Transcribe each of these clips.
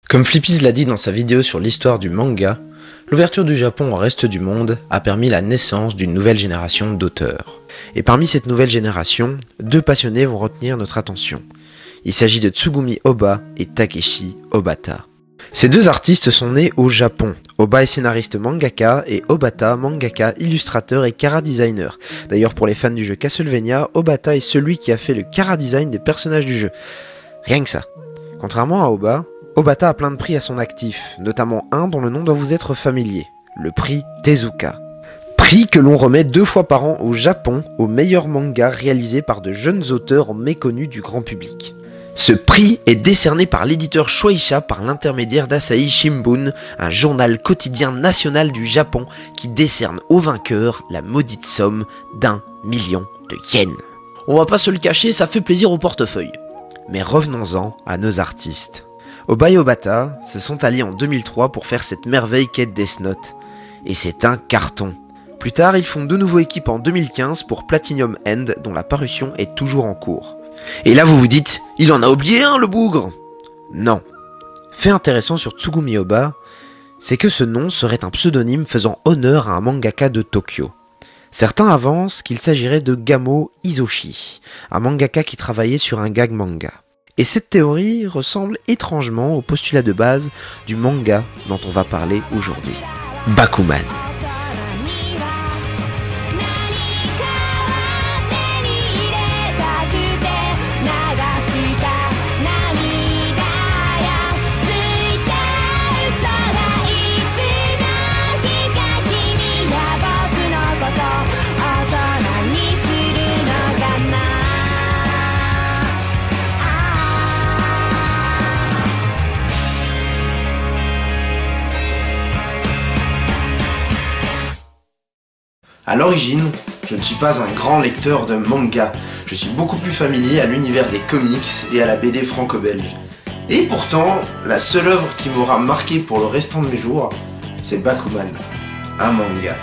Comme Flippies l'a dit dans sa vidéo sur l'histoire du manga, l'ouverture du Japon au reste du monde a permis la naissance d'une nouvelle génération d'auteurs. Et parmi cette nouvelle génération, deux passionnés vont retenir notre attention. Il s'agit de Tsugumi Ohba et Takeshi Obata. Ces deux artistes sont nés au Japon. Ohba est scénariste mangaka et Obata mangaka, illustrateur et chara-designer. D'ailleurs pour les fans du jeu Castlevania, Obata est celui qui a fait le chara-design des personnages du jeu. Rien que ça. Contrairement à Ohba, Obata a plein de prix à son actif, notamment un dont le nom doit vous être familier, le prix Tezuka. Prix que l'on remet 2 fois par an au Japon aux meilleurs mangas réalisés par de jeunes auteurs méconnus du grand public. Ce prix est décerné par l'éditeur Shueisha par l'intermédiaire d'Asahi Shimbun, un journal quotidien national du Japon qui décerne au vainqueur la maudite somme d'1 million de yens. On va pas se le cacher, ça fait plaisir au portefeuille. Mais revenons-en à nos artistes. Ohba et Obata se sont alliés en 2003 pour faire cette merveille qu'est Death Note. Et c'est un carton. Plus tard, ils font de nouveau équipe en 2015 pour Platinum End, dont la parution est toujours en cours. Et là vous vous dites, il en a oublié un le bougre! Non. Fait intéressant sur Tsugumi Ohba, c'est que ce nom serait un pseudonyme faisant honneur à un mangaka de Tokyo. Certains avancent qu'il s'agirait de Gamo Izoshi, un mangaka qui travaillait sur un gag manga. Et cette théorie ressemble étrangement au postulat de base du manga dont on va parler aujourd'hui, Bakuman. A l'origine, je ne suis pas un grand lecteur de manga, je suis beaucoup plus familier à l'univers des comics et à la BD franco-belge. Et pourtant, la seule œuvre qui m'aura marqué pour le restant de mes jours, c'est Bakuman, un manga.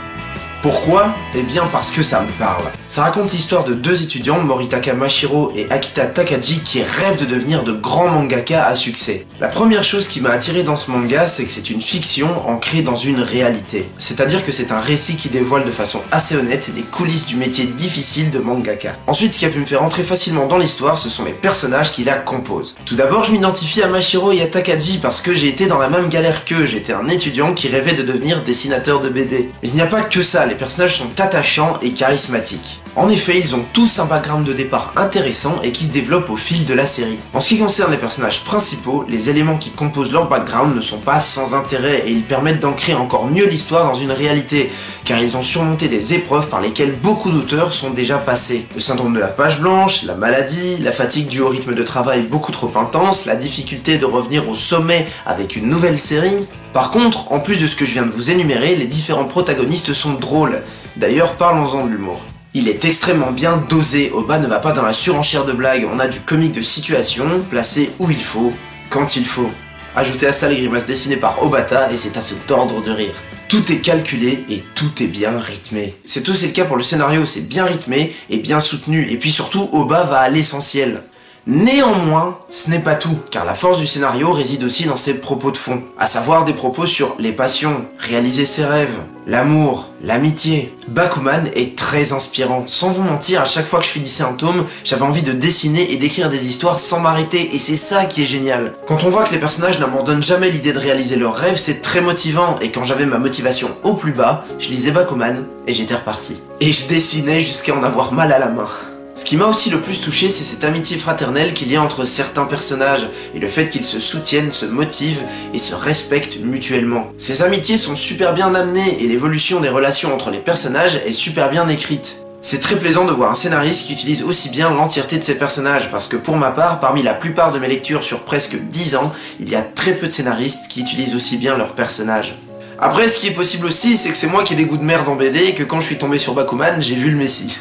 Pourquoi? Eh bien parce que ça me parle. Ça raconte l'histoire de deux étudiants, Moritaka Mashiro et Akita Takagi, qui rêvent de devenir de grands mangaka à succès. La première chose qui m'a attiré dans ce manga, c'est que c'est une fiction ancrée dans une réalité. C'est-à-dire que c'est un récit qui dévoile de façon assez honnête les coulisses du métier difficile de mangaka. Ensuite, ce qui a pu me faire entrer facilement dans l'histoire, ce sont les personnages qui la composent. Tout d'abord, je m'identifie à Mashiro et à Takagi parce que j'ai été dans la même galère qu'eux. J'étais un étudiant qui rêvait de devenir dessinateur de BD. Mais il n'y a pas que ça, les personnages sont attachants et charismatiques. En effet, ils ont tous un background de départ intéressant et qui se développe au fil de la série. En ce qui concerne les personnages principaux, les éléments qui composent leur background ne sont pas sans intérêt et ils permettent d'ancrer encore mieux l'histoire dans une réalité, car ils ont surmonté des épreuves par lesquelles beaucoup d'auteurs sont déjà passés. Le syndrome de la page blanche, la maladie, la fatigue due au rythme de travail beaucoup trop intense, la difficulté de revenir au sommet avec une nouvelle série. Par contre, en plus de ce que je viens de vous énumérer, les différents protagonistes sont drôles. D'ailleurs, parlons-en de l'humour. Il est extrêmement bien dosé, Ohba ne va pas dans la surenchère de blagues, on a du comique de situation, placé où il faut, quand il faut. Ajoutez à ça les grimaces dessinées par Obata et c'est à se tordre de rire. Tout est calculé et tout est bien rythmé. C'est aussi le cas pour le scénario, c'est bien rythmé et bien soutenu, et puis surtout Ohba va à l'essentiel. Néanmoins, ce n'est pas tout, car la force du scénario réside aussi dans ses propos de fond, à savoir des propos sur les passions, réaliser ses rêves, l'amour, l'amitié. Bakuman est très inspirant. Sans vous mentir, à chaque fois que je finissais un tome, j'avais envie de dessiner et d'écrire des histoires sans m'arrêter, et c'est ça qui est génial. Quand on voit que les personnages n'abandonnent jamais l'idée de réaliser leurs rêves, c'est très motivant, et quand j'avais ma motivation au plus bas, je lisais Bakuman, et j'étais reparti. Et je dessinais jusqu'à en avoir mal à la main. Ce qui m'a aussi le plus touché, c'est cette amitié fraternelle qu'il y a entre certains personnages et le fait qu'ils se soutiennent, se motivent et se respectent mutuellement. Ces amitiés sont super bien amenées et l'évolution des relations entre les personnages est super bien écrite. C'est très plaisant de voir un scénariste qui utilise aussi bien l'entièreté de ses personnages, parce que pour ma part, parmi la plupart de mes lectures sur presque 10 ans, il y a très peu de scénaristes qui utilisent aussi bien leurs personnages. Après, ce qui est possible aussi, c'est que c'est moi qui ai des goûts de merde en BD et que quand je suis tombé sur Bakuman, j'ai vu le messie.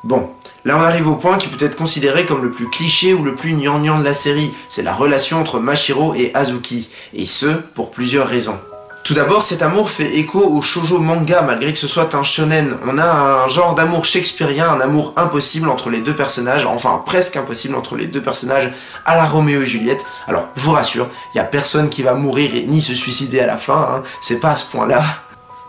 Bon. Là on arrive au point qui peut être considéré comme le plus cliché ou le plus gnangnan de la série, c'est la relation entre Mashiro et Hazuki, et ce, pour plusieurs raisons. Tout d'abord, cet amour fait écho au shoujo manga, malgré que ce soit un shonen. On a un genre d'amour shakespearien, un amour impossible entre les deux personnages, enfin presque impossible entre les deux personnages à la Roméo et Juliette. Alors, je vous rassure, il y a personne qui va mourir ni se suicider à la fin, hein, c'est pas à ce point-là.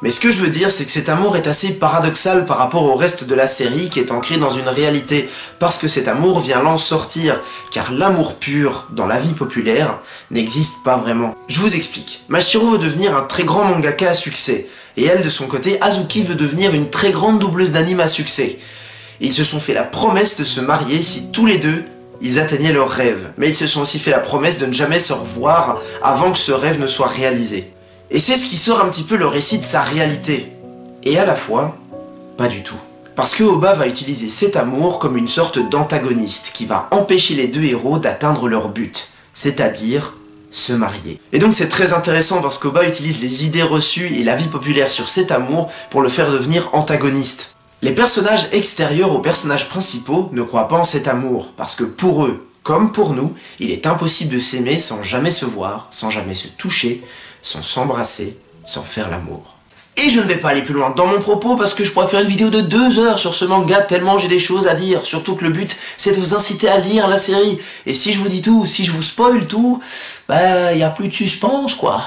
Mais ce que je veux dire, c'est que cet amour est assez paradoxal par rapport au reste de la série qui est ancré dans une réalité, parce que cet amour vient l'en sortir, car l'amour pur, dans la vie populaire, n'existe pas vraiment. Je vous explique. Mashiro veut devenir un très grand mangaka à succès, et elle, de son côté, Azuki veut devenir une très grande doubleuse d'anime à succès. Ils se sont fait la promesse de se marier si tous les deux, ils atteignaient leur rêve, mais ils se sont aussi fait la promesse de ne jamais se revoir avant que ce rêve ne soit réalisé. Et c'est ce qui sort un petit peu le récit de sa réalité. Et à la fois, pas du tout. Parce que Oba va utiliser cet amour comme une sorte d'antagoniste qui va empêcher les deux héros d'atteindre leur but, c'est-à-dire se marier. Et donc c'est très intéressant parce qu'Oba utilise les idées reçues et la vie populaire sur cet amour pour le faire devenir antagoniste. Les personnages extérieurs aux personnages principaux ne croient pas en cet amour, parce que pour eux, comme pour nous, il est impossible de s'aimer sans jamais se voir, sans jamais se toucher, sans s'embrasser, sans faire l'amour. Et je ne vais pas aller plus loin dans mon propos parce que je pourrais faire une vidéo de 2 heures sur ce manga tellement j'ai des choses à dire, surtout que le but c'est de vous inciter à lire la série. Et si je vous dis tout, si je vous spoil tout, bah y a plus de suspense quoi.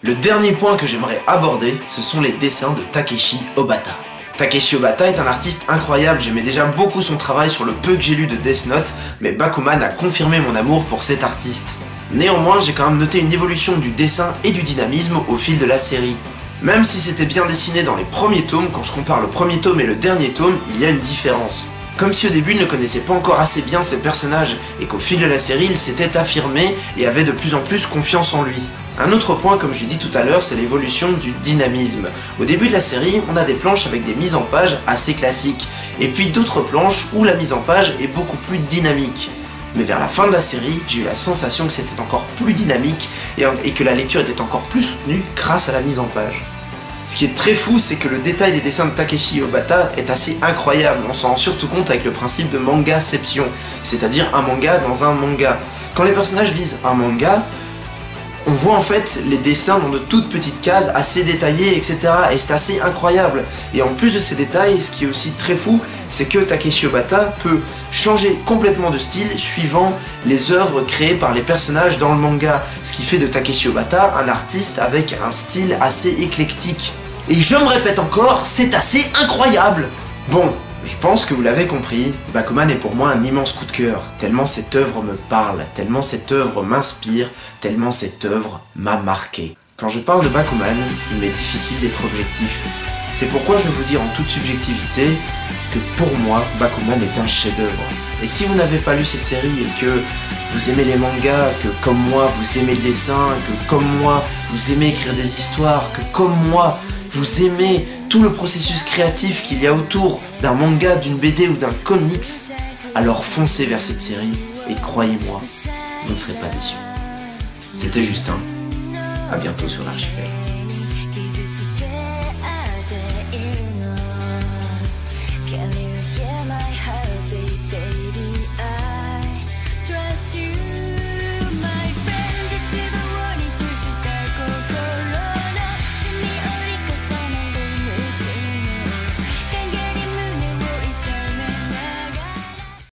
Le dernier point que j'aimerais aborder, ce sont les dessins de Takeshi Obata. Takeshi Obata est un artiste incroyable, j'aimais déjà beaucoup son travail sur le peu que j'ai lu de Death Note, mais Bakuman a confirmé mon amour pour cet artiste. Néanmoins, j'ai quand même noté une évolution du dessin et du dynamisme au fil de la série. Même si c'était bien dessiné dans les premiers tomes, quand je compare le premier tome et le dernier tome, il y a une différence. Comme si au début il ne connaissait pas encore assez bien ses personnages, et qu'au fil de la série il s'était affirmé et avait de plus en plus confiance en lui. Un autre point, comme je l'ai dit tout à l'heure, c'est l'évolution du dynamisme. Au début de la série, on a des planches avec des mises en page assez classiques, et puis d'autres planches où la mise en page est beaucoup plus dynamique. Mais vers la fin de la série, j'ai eu la sensation que c'était encore plus dynamique et que la lecture était encore plus soutenue grâce à la mise en page. Ce qui est très fou, c'est que le détail des dessins de Takeshi Obata est assez incroyable, on s'en rend surtout compte avec le principe de mangaception, c'est-à-dire un manga dans un manga. Quand les personnages lisent un manga, on voit en fait les dessins dans de toutes petites cases assez détaillées, etc. Et c'est assez incroyable. Et en plus de ces détails, ce qui est aussi très fou, c'est que Takeshi Obata peut changer complètement de style suivant les œuvres créées par les personnages dans le manga. Ce qui fait de Takeshi Obata un artiste avec un style assez éclectique. Et je me répète encore, c'est assez incroyable! Bon, je pense que vous l'avez compris, Bakuman est pour moi un immense coup de cœur, tellement cette œuvre me parle, tellement cette œuvre m'inspire, tellement cette œuvre m'a marqué. Quand je parle de Bakuman, il m'est difficile d'être objectif. C'est pourquoi je vais vous dire en toute subjectivité que pour moi, Bakuman est un chef-d'œuvre. Et si vous n'avez pas lu cette série et que vous aimez les mangas, que comme moi vous aimez le dessin, que comme moi vous aimez écrire des histoires, que comme moi vous aimez tout le processus créatif qu'il y a autour d'un manga, d'une BD ou d'un comics, alors foncez vers cette série et croyez-moi, vous ne serez pas déçus. C'était Justin, à bientôt sur l'Archipel.